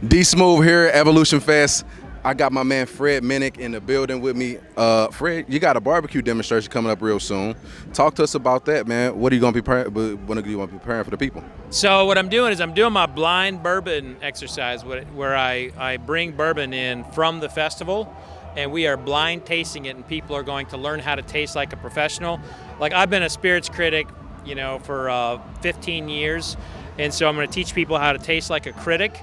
Dsmoovee here, Evolution Fest. I got my man Fred Minnick in the building with me. Fred, you got a barbecue demonstration coming up real soon. Talk to us about that, man. What are you going to be preparing for the people? So what I'm doing is I'm doing my blind bourbon exercise where I bring bourbon in from the festival, and we are blind tasting it, and people are going to learn how to taste like a professional. Like, I've been a spirits critic, you know, for 15 years, and so I'm going to teach people how to taste like a critic.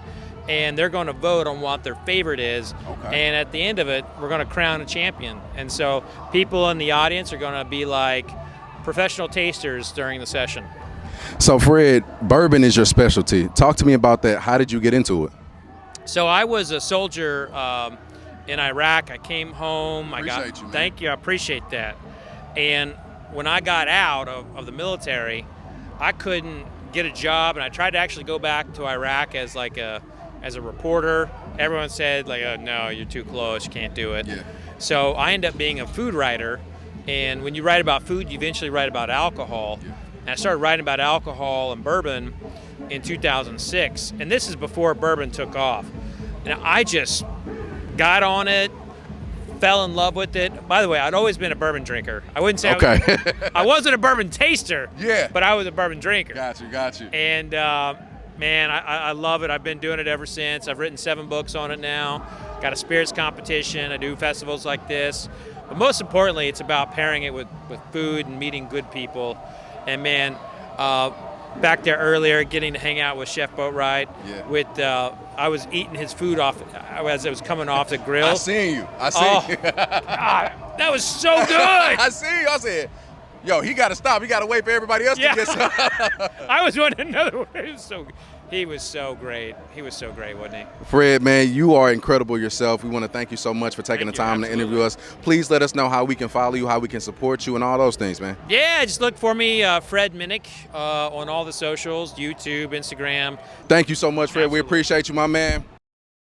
And they're going to vote on what their favorite is. Okay. And at the end of it, we're going to crown a champion. And so people in the audience are going to be like professional tasters during the session. So Fred, bourbon is your specialty. Talk to me about that. How did you get into it? So I was a soldier in Iraq. I came home. Thank you. I appreciate that. And when I got out of the military, I couldn't get a job. And I tried to actually go back to Iraq as a reporter. Everyone said, like, oh, no, you're too close, you can't do it. Yeah. So I ended up being a food writer, and when you write about food, you eventually write about alcohol. Yeah. And I started writing about alcohol and bourbon in 2006, and this is before bourbon took off. And I just got on it, fell in love with it. By the way, I'd always been a bourbon drinker. I wouldn't say I wasn't a bourbon taster, yeah, but I was a bourbon drinker. Got you. And man, I love it. I've been doing it ever since. I've written 7 books on it now. Got a spirits competition. I do festivals like this. But most importantly, it's about pairing it with food and meeting good people. And man, back there earlier, getting to hang out with Chef Boatwright. Yeah. I was eating his food off as it was coming off the grill. I seen you. God, that was so good. I seen you. I said, yo, he got to stop. He got to wait for everybody else to get some. I was wanting another one. He was so great. He was so great, wasn't he? Fred, man, you are incredible yourself. We want to thank you so much for taking the time to interview us. Please let us know how we can follow you, how we can support you, and all those things, man. Yeah, just look for me, Fred Minnick, on all the socials, YouTube, Instagram. Thank you so much, Fred. Absolutely. We appreciate you, my man.